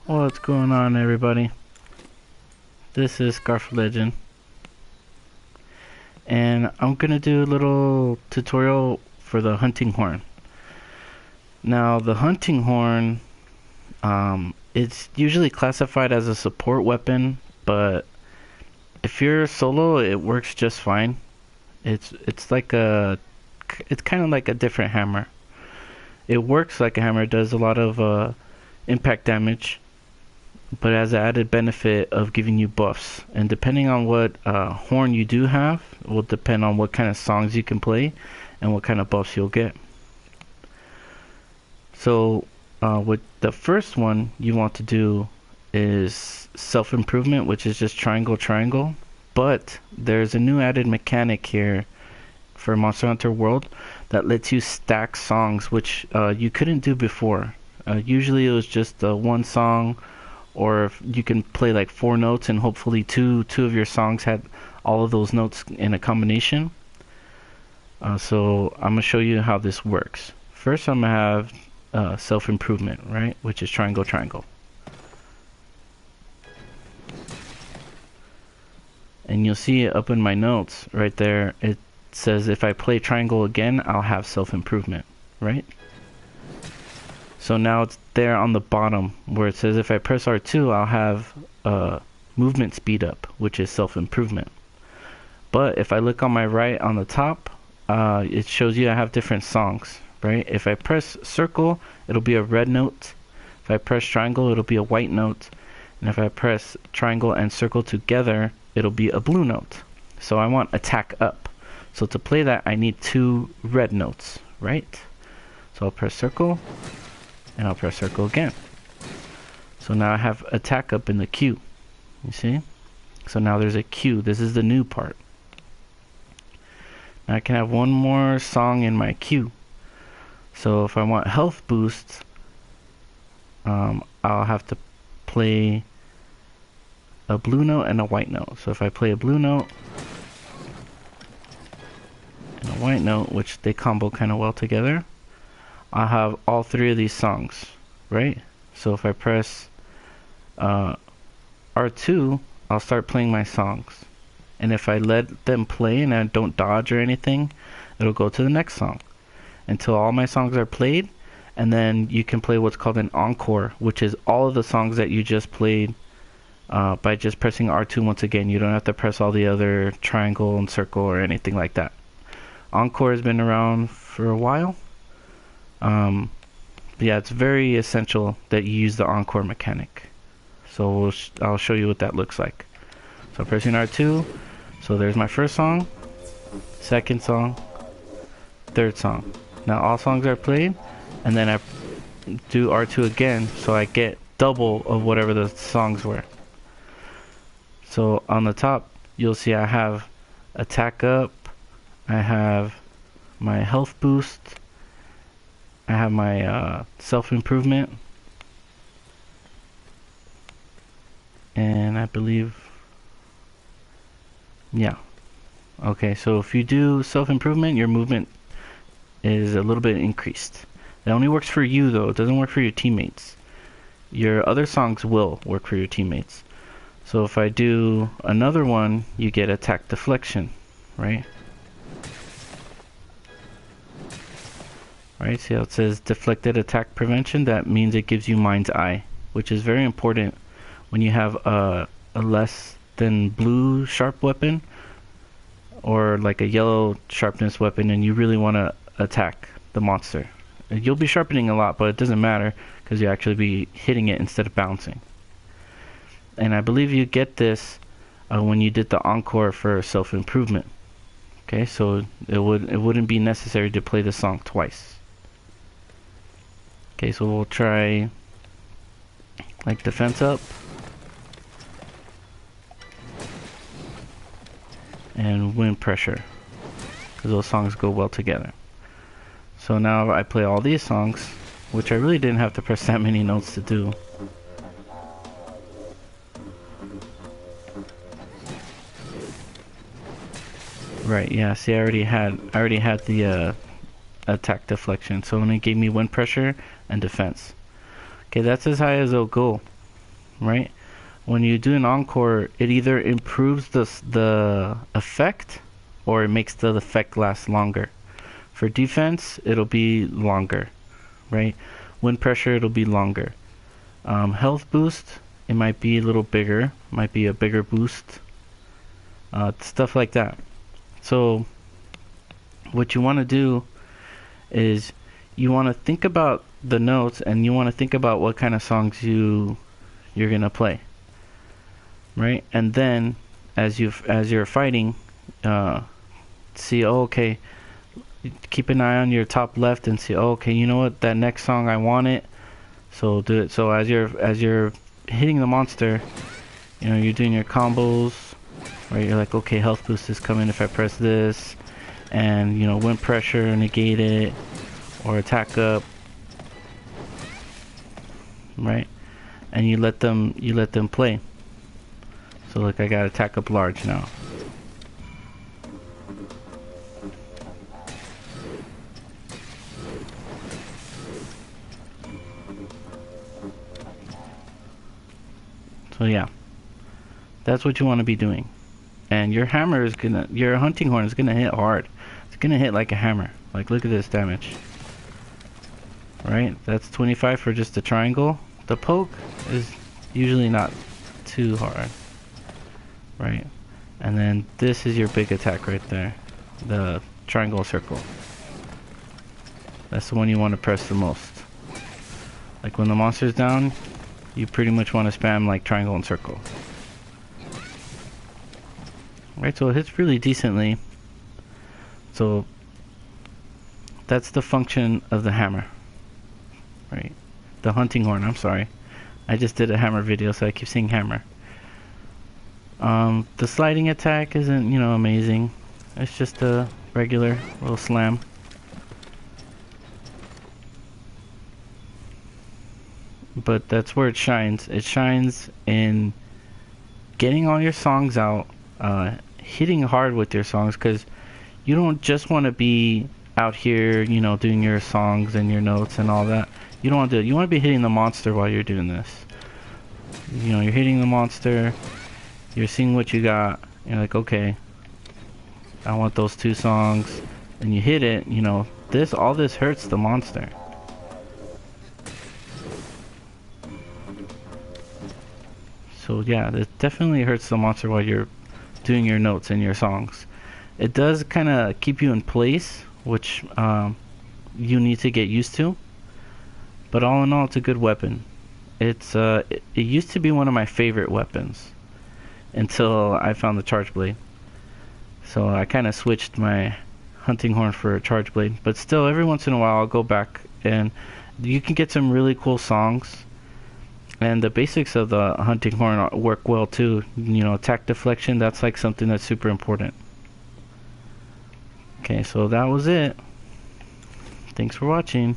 What's going on, everybody? This is Scarf Legend, and I'm gonna do a little tutorial for the hunting horn. Now, the hunting horn, it's usually classified as a support weapon, but if you're solo, it works just fine. It's like it's kind of like a different hammer. It works like a hammer, it does a lot of impact damage, but it has the added benefit of giving you buffs. And depending on what horn you do have, will depend on what kind of songs you can play and what kind of buffs you'll get. So with the first one you want to do is self-improvement, which is just triangle, triangle. But there's a new added mechanic here for Monster Hunter World that lets you stack songs, which you couldn't do before. Usually it was just one song, or if you can play like 4 notes and hopefully two of your songs had all of those notes in a combination. So I'm gonna show you how this works. First I'm gonna have self-improvement, right, which is triangle, triangle. And you'll see it up in my notes right there. It says if I play triangle again, I'll have self-improvement, right? So now it's there on the bottom where it says if I press R2, I'll have movement speed up, which is self-improvement. But if I look on my right on the top, it shows you I have different songs, right? If I press circle, it'll be a red note. If I press triangle, it'll be a white note. And if I press triangle and circle together, it'll be a blue note. So I want attack up. So to play that, I need 2 red notes, right? So I'll press circle, and I'll press circle again. So now I have attack up in the queue. You see? So now there's a queue. This is the new part. Now I can have one more song in my queue. So if I want health boost, I'll have to play a blue note and a white note. So if I play a blue note and a white note, which they combo kind of well together, I'll have all 3 of these songs, right? So if I press R2, I'll start playing my songs. And if I let them play and I don't dodge or anything, it'll go to the next song until all my songs are played. And then you can play what's called an encore, which is all of the songs that you just played by just pressing R2 once again. You don't have to press all the other triangle and circle or anything like that. Encore has been around for a while. Yeah, it's very essential that you use the encore mechanic. So I'll show you what that looks like. So pressing R2, so there's my first song, second song, third song. Now all songs are played, and then I do R2 again, so I get double of whatever the songs were. So on the top, you'll see I have attack up, I have my health boost, I have my self-improvement, and I believe, yeah. Okay, so if you do self-improvement, your movement is a little bit increased. That only works for you though, it doesn't work for your teammates. Your other songs will work for your teammates. So if I do another one, you get attack deflection, right? Right, see how it says deflected attack prevention? That means it gives you mind's eye, which is very important when you have a less than blue sharp weapon or like a yellow sharpness weapon and you really want to attack the monster. You'll be sharpening a lot, but it doesn't matter because you actually be hitting it instead of bouncing. And I believe you get this when you did the encore for self-improvement. Okay, so it wouldn't be necessary to play the song twice. Okay, so we'll try like defense up and wind pressure, because those songs go well together. So now I play all these songs, which I really didn't have to press that many notes to do. Right, yeah, see I already had the attack deflection, so it only gave me wind pressure and defense. Okay, that's as high as it'll go. right? When you do an encore, it either improves the effect or it makes the effect last longer. For defense, it'll be longer, right? Wind pressure, it'll be longer. Health boost, it might be a little bigger, might be a bigger boost, stuff like that. So what you want to do is you want to think about the notes, and you want to think about what kind of songs you're gonna play, right? And then as you're fighting, see, oh, okay, keep an eye on your top left and see, oh, okay, you know what, that next song I want it, so do it. So as you're hitting the monster, you know, you're doing your combos, right? You're like, okay, health boost is coming if I press this, and you know, wind pressure, negate it, or attack up, right? And you let them play. So look, I got attack up large now. So yeah, that's what you want to be doing. And your hammer is gonna, your hunting horn is gonna hit hard. It's gonna hit like a hammer. Like, look at this damage. Right? That's 25 for just a triangle. The poke is usually not too hard. Right? And then this is your big attack right there. The triangle circle. That's the one you want to press the most. Like when the monster's down, you pretty much want to spam like triangle and circle. Right, so it hits really decently. So that's the function of the hammer. Right, the hunting horn, I'm sorry. I just did a hammer video, so I keep saying hammer. The sliding attack isn't, you know, amazing. It's just a regular little slam. But that's where it shines. It shines in getting all your songs out, hitting hard with your songs, because you don't just want to be out here, you know, doing your songs and your notes and all that. You don't want to do it. You want to be hitting the monster while you're doing this. You know, you're hitting the monster, you're seeing what you got, you're like, okay, I want those 2 songs, and you hit it, you know, all this hurts the monster. So yeah, it definitely hurts the monster while you're doing your notes and your songs. It does kind of keep you in place, which you need to get used to. But all in all, it's a good weapon. It used to be one of my favorite weapons until I found the charge blade. So I kind of switched my hunting horn for a charge blade. But still, every once in a while, I'll go back, and you can get some really cool songs. And the basics of the hunting horn work well too. You know, attack deflection, that's like something that's super important. Okay, so that was it. Thanks for watching.